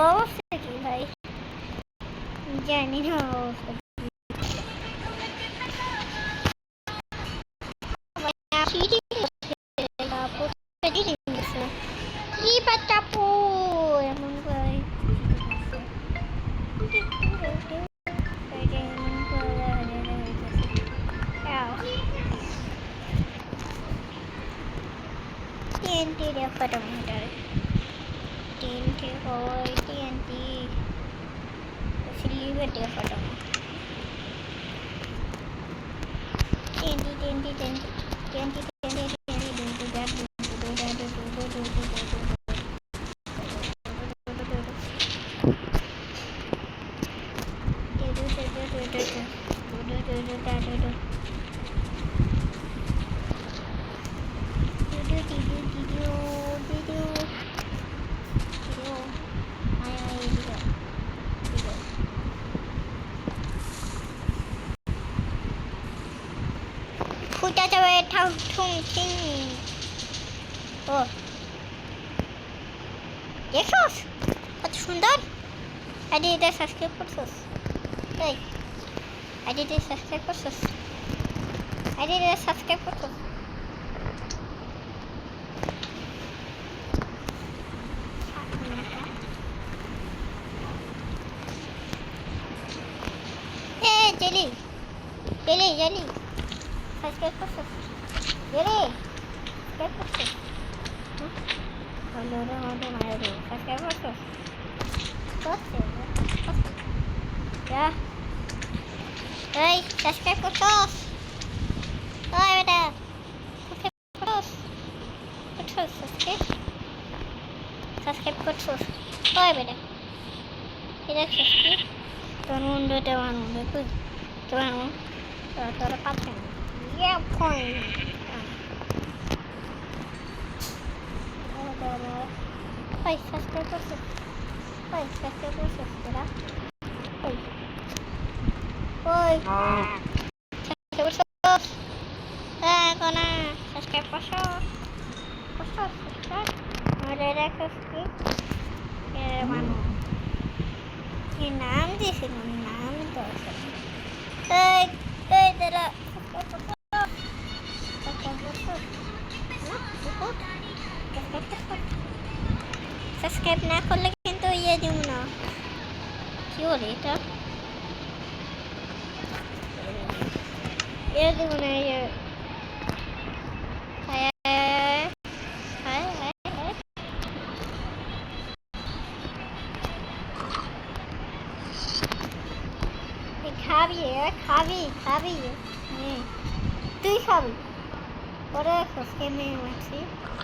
অবস্থা কি ভাই জানি না অবস্থা কি বাচ্চাপু এমন করে TNT dia pada modal TNT oh TNT silver dia pada TNT TNT TNT TNT ফুটা যাবে ঠাং ঠুং ঠিং ও দেখছস কত সুন্দর আইডিটা সাবস্ক্রাইব করছস এই আইডিটা সাবস্ক্রাইব করছস আইডিটা সাবস্ক্রাইব করছস এ জেলি জেলি জেলি সাবস্ক্রাইব করছস জেলি সাবস্ক্রাইব করছস হ্যালো রে মধ্যে মারা দে সাবস্ক্রাইব করছস Ya. Hey, subscribe করছস ওই বেটা করছস সাবস্ক্রাইব করছস ওই বেটা এটা সাবস্ক্রাইব তোর মুন্ডটা বানো দেখুন তোর পাচ্ছেন ইয়া পয়েন্ট ওই সাবস্ক্রাইব করছস ওই সাবস্ক্রাইব করছস তোরা ওই ওই সাবস্ক্রাইব করছস হ্যাঁ কোনা সাবস্ক্রাইব করছস আরে রাখছস কি এর মানো কি নাম দিছিস নাম তো এই এই তোরা সাবস্ক্রাইব না করলে কিন্তু ইয়ে দিব না কি বলে এটা ইয়ে দিব না ইয়ে খাবি তুই খাবি পরে খেমে আছি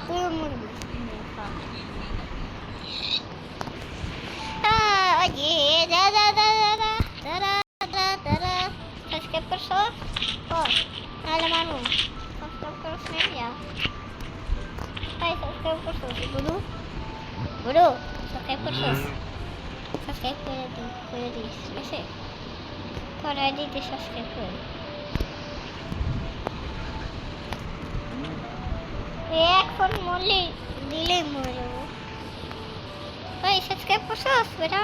তুইও মরবি সাবস্ক্রাইব করছো নাহলে মানো সাবস্ক্রাইব করছ না তাই সাবস্ক্রাইব করছো বুড়ো সাবস্ক্রাইব করছো সাবস্ক্রাইব করে দিস ঠিক আছে তোর আইডিতে সাবস্ক্রাইব করে এখন মরলে দিলে মরে যাবো ভাই সাবস্ক্রাইব করছস বেটা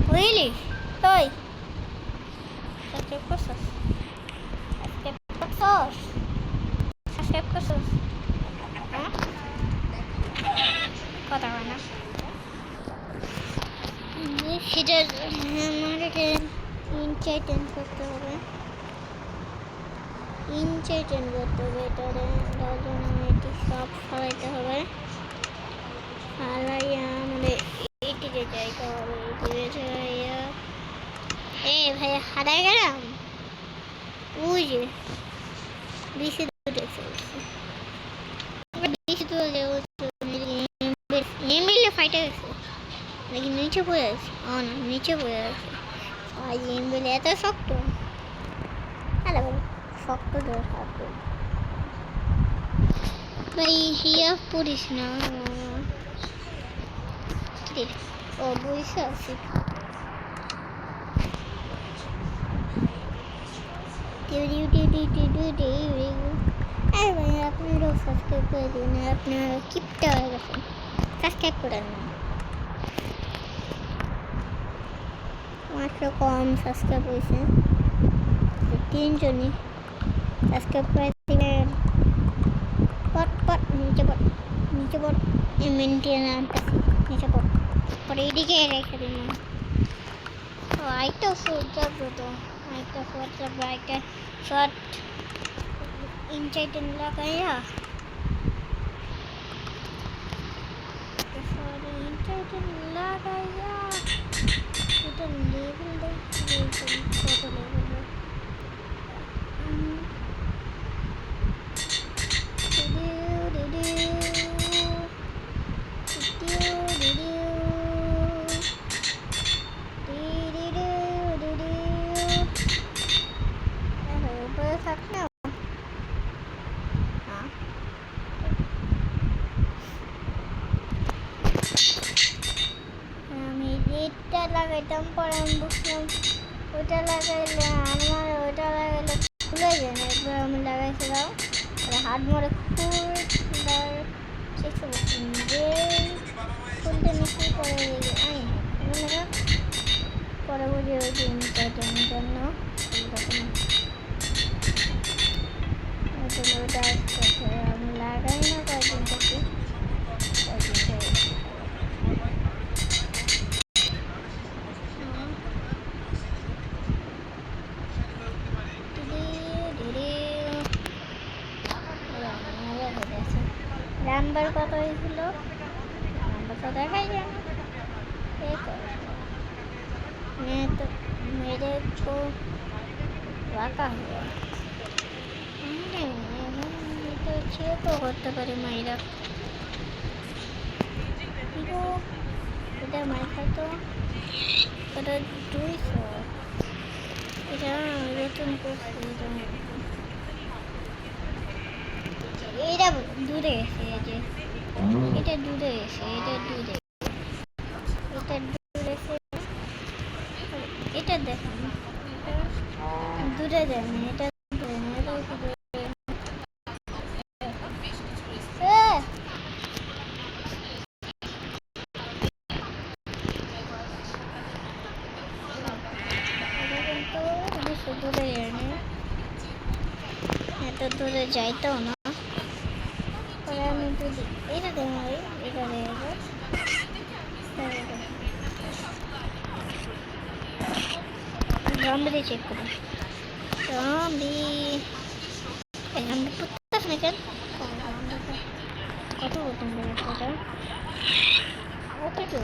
বুঝলি তুই সাবস্ক্রাইব করছস সাবস্ক্রাইব করছস হ্যাঁ কথা হয় না সেটা আমাদেরকে ইনচাইটেন করতে হবে এটারে তার জন্য এটি সব সরাইতে হবে ফালাইয়া আমাদের এইটিকে যাইতে হবে এইটিকে যাইয়া ভাই হারাই গেলাম ওই যে বেশি দূরে চলছে, বেশি দূরে এমএলএ ফাইটে গেছে নাকি নিচে পড়ে আছে? না, নিচে পড়ে আছে। আর এমএলএ এত শক্ত, আরে বাবা শক্ত ধরে থাকবে ভাই। হিয়া পড়িস না। ও বইসা আছে। আরে ভাই আপনারাও সাবস্ক্রাইব করে দিন, আপনারা কিপটা হয়ে গেছেন, সাবস্ক্রাইব করেন না। মাত্র কম সাবস্ক্রাইব হয়েছে, 3 জনই সাবস্ক্রাইব করে দিলেন। পট পট নিচে পট, নিচে পট, মেনটেন আনতেছি, নিচে পট পরে এদিকে রেখে দিন। ও আইটা ফুট যাবো তো, আইটা ফুট যাবো, আইটা শর্ট ইনসাইটেন লাগাইয়া ইনসাইটেন লাগাইয়া এটা লেভেল দেখছি কত লেভেল। আমি এটা লাগাইতাম, পরে আমি বুঝলাম ওইটা লাগাইলে আমার ওইটা লাগাইলে খুলে যায় না। একবার আমি লাগাইছিলাম, হাত মরে খুলতে নিচ্ছি, পরে পরে বুঝে ওই ইনসাইটের জন্য ওটা আমি লাগাই না কয়েকদিন থেকে, নাম্বার কত হয়েছিল, নাম্বার তো দেখাই যায় না। তো মেরে তো রাখা হলো, তো চেকও করতে পারি মাইরা। এটা মাই খাইতো, এটা 200, এটা নতুন করছি। এটা দূরে গেছে, এই যে এটা দূরে গেছে, এটা দূরে, এটা দূরে গেছে, এটা দেখুন দূরে যায় না, এটা দূরে না, এটা দূরে। দূরে যায় না, এত দূরে যাইতেও না। পরে আমি যদি এটা দেখো, এটা দেখবো জম্বি চেক করি, জম্বি পুত্তাস না কেন, কত বোতল এটা ওকে তো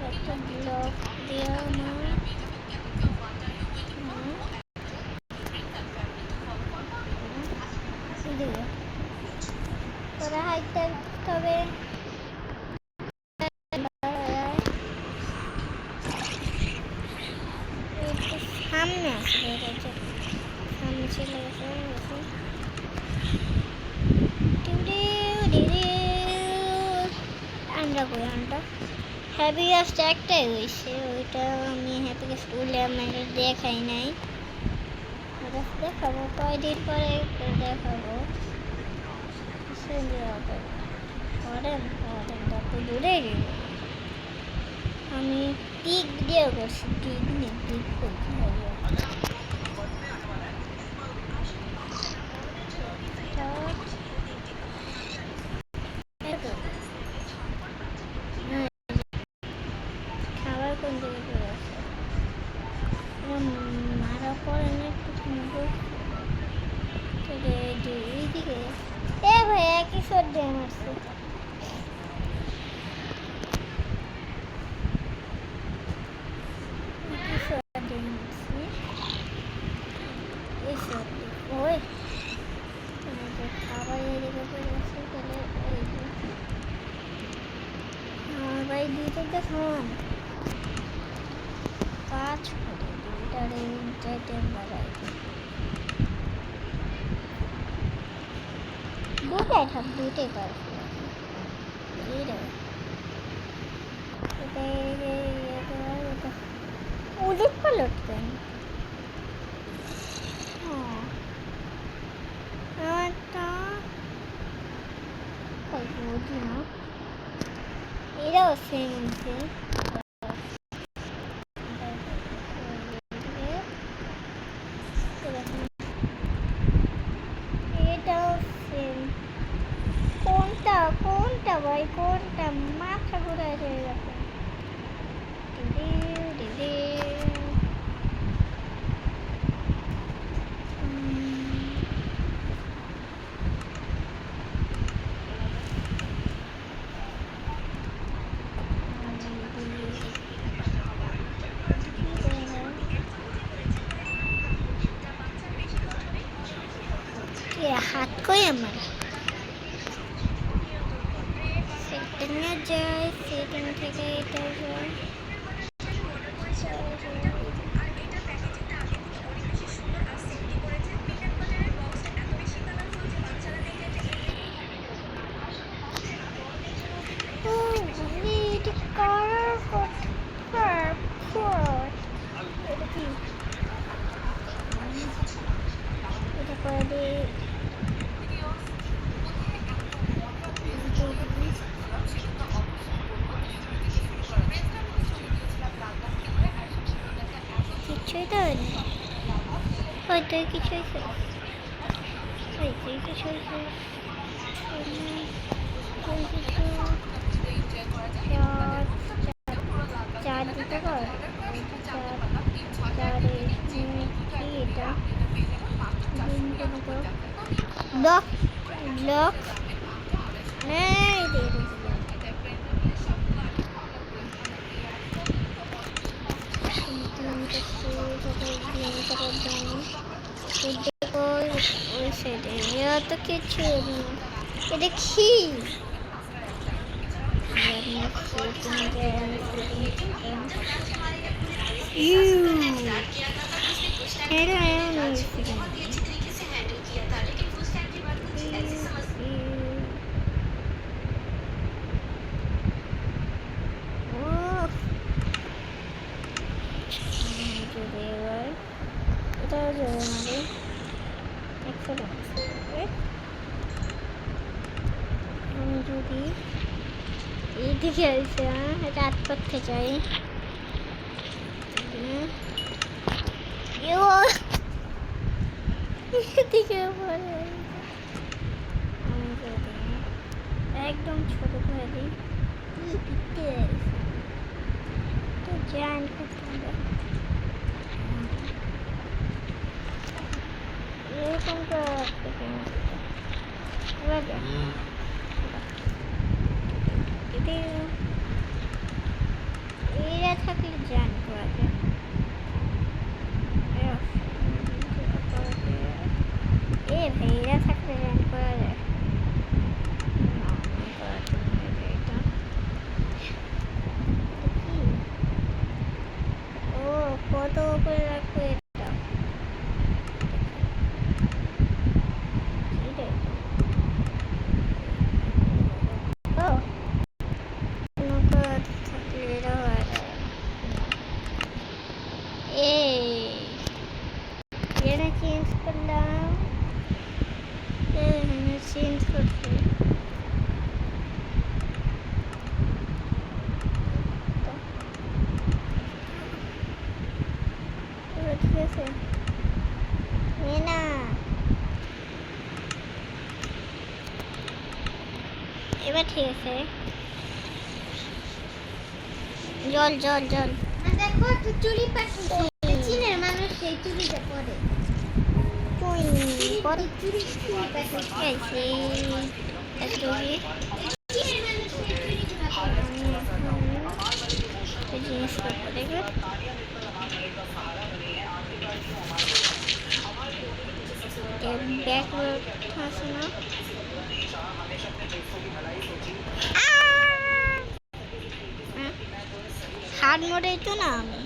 একটা ব্লক দিয়ে তোরা হাইতে তবে সামনে আসবে, সামনে চলে গেছে। আমরা কই আনটা হ্যাপি গাছটা একটাই হয়েছে, ওইটা আমি হ্যাপি গাছ তুলে আমার দেখাই নাই, দেখাবো কয়দিন পরে দেখাবো। দূরে আমি টিক দিয়ে করছি, টিক নেই, টিক করতে হবে। খাবার কোন দিকে চলে আসে, মারা পরে না এইদিকে। এ ভাই একই সর্দি মারছে, একই সর্দি মারছে। কাজ করে দুটারে যাইতে বাড়াই দুটাই থাক দুটাই পারবো উলিট পালট কেন বুঝি না এরাও সেম হয়েছে এটাও সেম কোনটা কোনটা ভাই কোনটা মাথা ঘুরে হয়ে গেছে হাত কই আমার সেটিংয়ে যাই সেটিং থেকে এটা যাই কিছুই তো হয়তো কিছু হয়েছে হয়তো কিছু হয়েছে চার দিতে পার এটা ব্লক ব্লক নেই ওই সাইডে এরা তো কিছু এটা কি এটাও যাবে আমাদের আমি যদি এইদিকে আসে রাত করতে চাই এদিকে পরে আমি যদি একদম ছোট করে দিই তো জয়েন করতে হবে এরকম এরা থাকলে জান করা যায় এ ভাই এরা থাকলে জান করা যায় ও কত করে রাখবো চেঞ্জ করলাম চেঞ্জ করছি ঠিক আছে না এবার ঠিক আছে জল জল জল দেখো তো চুরি পাঠিয়েছে চীনের মানুষ সেই চুরিটা পরে চুরি পাঠিয়েছে জিনিসটা দেখবে ব্যাক আছে না হার্ড মোডে তো না আমি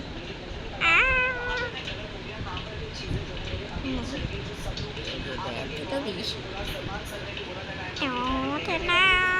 Thế nào